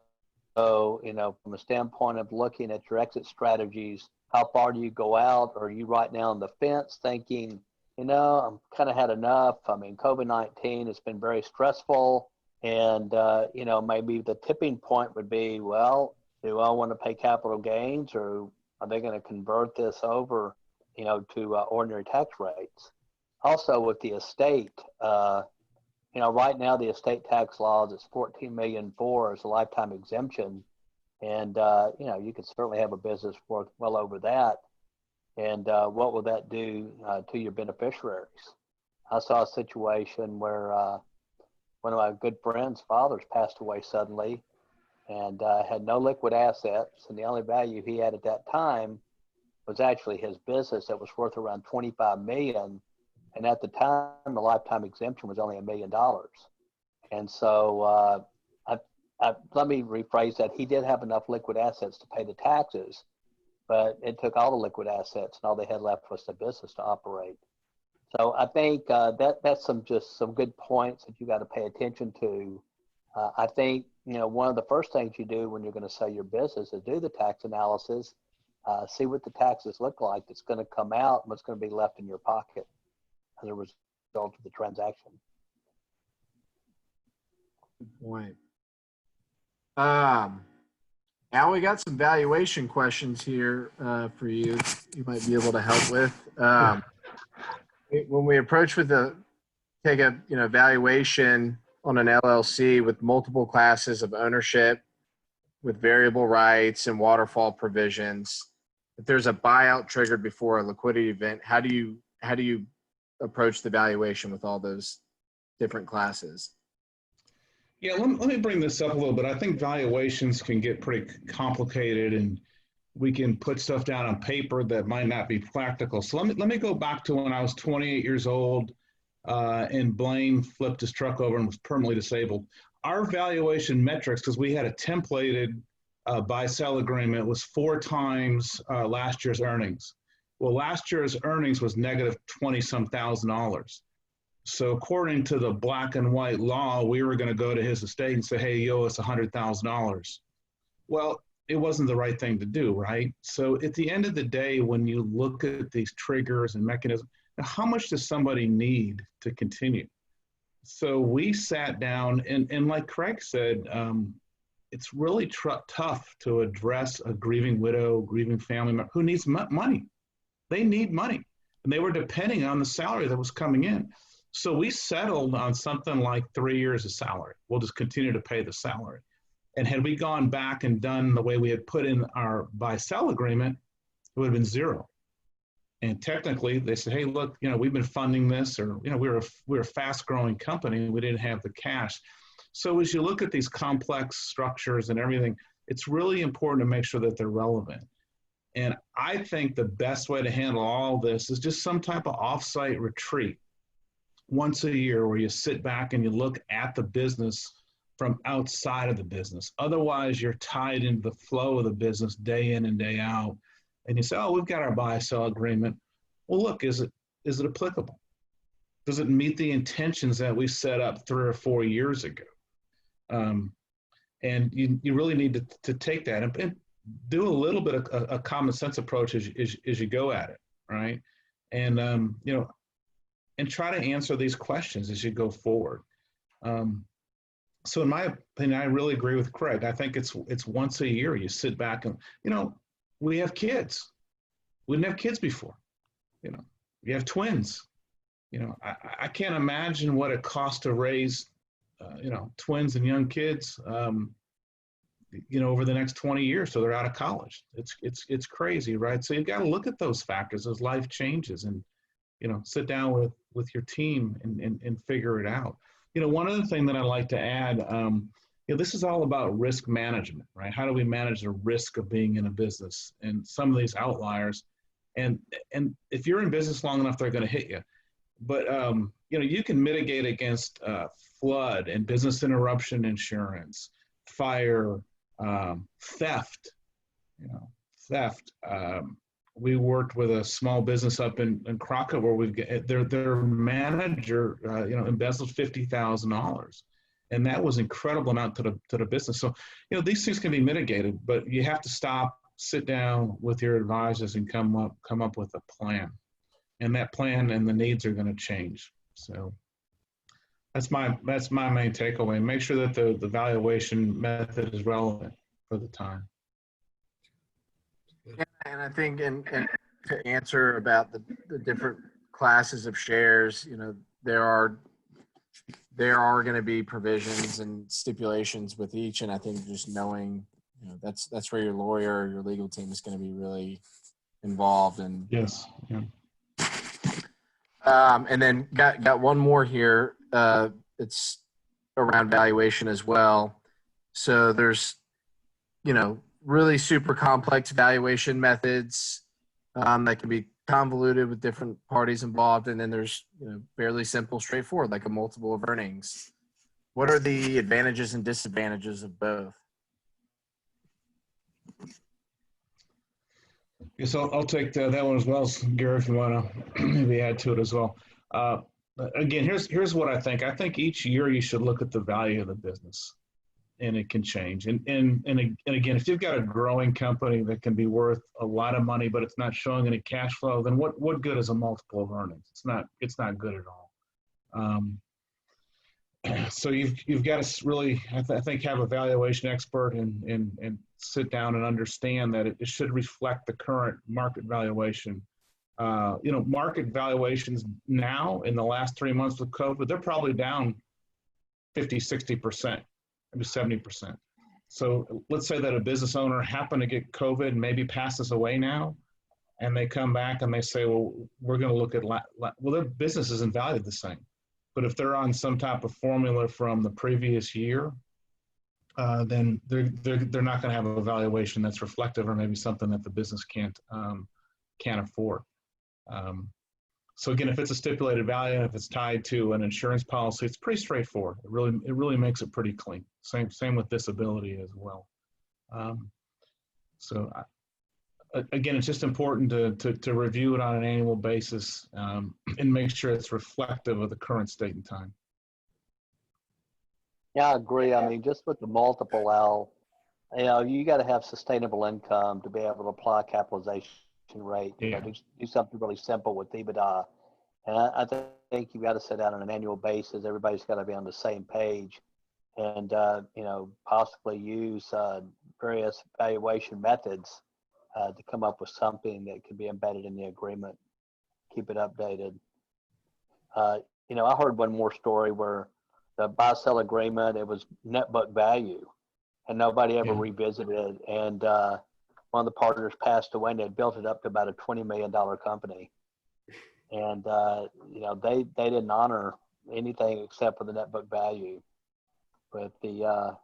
from a standpoint of looking at your exit strategies, how far do you go out? Or are you right now on the fence thinking, I'm kind of had enough. COVID-19 has been very stressful. And, maybe the tipping point would be, well, do I want to pay capital gains, or are they going to convert this over, to ordinary tax rates? also with the estate, you know, right now the estate tax law is 14 million for as a lifetime exemption. And, you know, you could certainly have a business worth well over that. And what will that do to your beneficiaries? I saw a situation where one of my good friends' fathers passed away suddenly and had no liquid assets. And the only value he had at that time was actually his business that was worth around 25 million. And at the time, the lifetime exemption was only $1 million. And so let me rephrase that. He did have enough liquid assets to pay the taxes, but it took all the liquid assets, and all they had left was the business to operate. So I think that's some good points that you got to pay attention to. I think, you know, one of the first things you do when you're going to sell your business is do the tax analysis, see what the taxes look like that's going to come out and what's going to be left in your pocket as a result of the transaction. Good point. Al, we got some valuation questions here for you. You might be able to help with. When we approach take a valuation on an LLC with multiple classes of ownership, with variable rights and waterfall provisions, if there's a buyout triggered before a liquidity event, how do you approach the valuation with all those different classes? Yeah, let me bring this up a little bit. I think valuations can get pretty complicated, and we can put stuff down on paper that might not be practical. So let me go back to when I was 28 years old, and Blaine flipped his truck over and was permanently disabled. Our valuation metrics, because we had a templated buy-sell agreement, was 4 times last year's earnings. Well, last year's earnings was negative $20-some thousand. So according to the black and white law, we were going to go to his estate and say, hey, you owe us $100,000. Well, it wasn't the right thing to do, right? So at the end of the day, when you look at these triggers and mechanisms, how much does somebody need to continue? So we sat down and like Craig said, it's really tough to address a grieving widow, grieving family member who needs money. They need money, and they were depending on the salary that was coming in. So we settled on something like 3 years of salary. We'll just continue to pay the salary. And had we gone back and done the way we had put in our buy-sell agreement, it would have been 0. And technically, they said, hey, look, you know, we've been funding this, or, you know, we're a fast-growing company, and we didn't have the cash. So as you look at these complex structures and everything, it's really important to make sure that they're relevant. And I think the best way to handle all this is just some type of offsite retreat once a year where you sit back and you look at the business from outside of the business. Otherwise, you're tied into the flow of the business day in and day out. And you say, oh, we've got our buy-sell agreement. Well, look, is it applicable? Does it meet the intentions that we set up 3 or 4 years ago? And you really need to take that and do a little bit of a common sense approach as you go at it, right? And, you know, and try to answer these questions as you go forward. So in my opinion, I really agree with Craig. I think it's once a year you sit back and, you know, we have kids. We didn't have kids before. You know, we have twins. You know, I can't imagine what it costs to raise, you know, twins and young kids, you know, over the next 20 years, so they're out of college. It's crazy, right? So you've got to look at those factors as life changes, and, you know, sit down with your team and figure it out. You know, one other thing that I'd like to add, you know, this is all about risk management, right? How do we manage the risk of being in a business and some of these outliers? And if you're in business long enough, they're going to hit you. But, you know, you can mitigate against flood and business interruption insurance, fire, theft, you know, theft. We worked with a small business up in Crockett where their manager, you know, embezzled $50,000, and that was an incredible amount to the business. So, you know, these things can be mitigated, but you have to stop, sit down with your advisors, and come up with a plan, and that plan and the needs are going to change. So that's my main takeaway. Make sure that the valuation method is relevant for the time. And I think, and to answer about the different classes of shares, there are going to be provisions and stipulations with each, and I think just knowing, that's where your lawyer or your legal team is going to be really involved. And Yes. Yeah. and then got one more here. It's around valuation as well. So there's, really super complex valuation methods that can be convoluted with different parties involved. And then there's, fairly simple, straightforward, like a multiple of earnings. What are the advantages and disadvantages of both? Yes, I'll take that one as well, Gary, if you want to maybe add to it as well. Again, here's what I think. I think each year you should look at the value of the business, and it can change. And again, if you've got a growing company that can be worth a lot of money, but it's not showing any cash flow, then what good is a multiple of earnings? It's not good at all. So you've got to really, I think, have a valuation expert and sit down and understand that it should reflect the current market valuation. Market valuations now in the last 3 months with COVID, they're probably down 50, 60%, maybe 70%. So let's say that a business owner happened to get COVID and maybe passes away now, and they come back and they say, well, we're going to look at, well, their business isn't valued the same. But if they're on some type of formula from the previous year, then they're not going to have a valuation that's reflective, or maybe something that the business can't afford. So again, if it's a stipulated value and if it's tied to an insurance policy, it's pretty straightforward. It really makes it pretty clean. Same with disability as well. Again, it's just important to review it on an annual basis and make sure it's reflective of the current state and time. Yeah, I agree. I mean, just with the multiple, Al, you got to have sustainable income to be able to apply capitalization rate. Yeah. Do something really simple with EBITDA. And I think you've got to sit down on an annual basis. Everybody's got to be on the same page, and possibly use various valuation methods to come up with something that can be embedded in the agreement. Keep it updated. I heard one more story where the buy-sell agreement, it was net book value, and nobody ever revisited it. And one of the partners passed away, and they built it up to about a $20 million company. And they didn't honor anything except for the net book value with the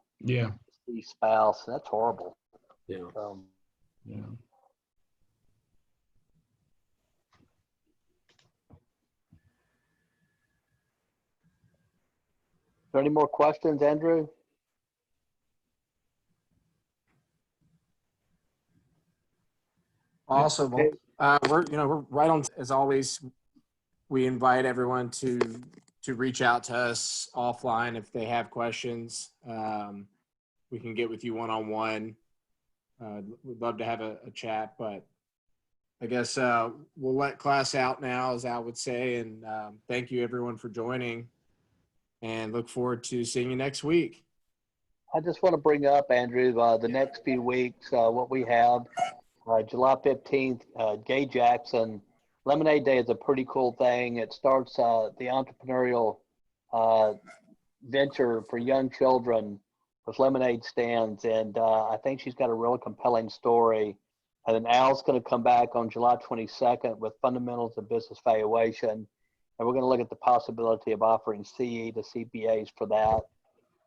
spouse. That's horrible. Yeah. Yeah. Is there any more questions, Andrew? Awesome. We're right on. As always, we invite everyone to reach out to us offline if they have questions. We can get with you one-on-one. We'd love to have a chat, but I guess we'll let class out now, as Al would say, and thank you everyone for joining, and look forward to seeing you next week. I just want to bring up, Andrew, the next few weeks, what we have. July 15th, Gay Jackson. Lemonade Day is a pretty cool thing. It starts the entrepreneurial venture for young children with lemonade stands, and I think she's got a real compelling story. And then Al's going to come back on July 22nd with fundamentals of business valuation, and we're going to look at the possibility of offering CE to CPAs for that.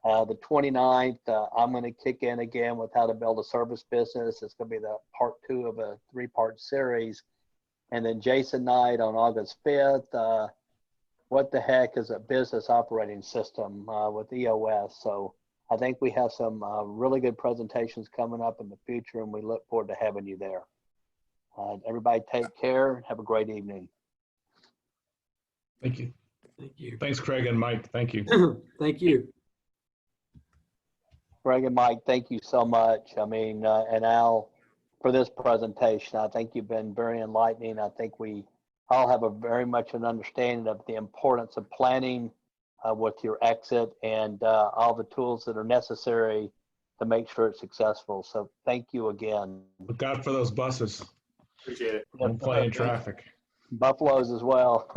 The 29th, I'm going to kick in again with how to build a service business. It's going to be the part 2 of a 3-part series. And then Jason Knight on August 5th, what the heck is a business operating system with EOS. So I think we have some really good presentations coming up in the future, and we look forward to having you there. Everybody take care. Have a great evening. Thank you. Thank you. Thanks, Craig and Mike. Thank you. Thank you. Greg and Mike, thank you so much. I mean, and Al, for this presentation, I think you've been very enlightening. I think we all have a very much an understanding of the importance of planning with your exit and all the tools that are necessary to make sure it's successful. So thank you again. Look out for those buses. Appreciate it. Don't play in traffic. Buffaloes as well.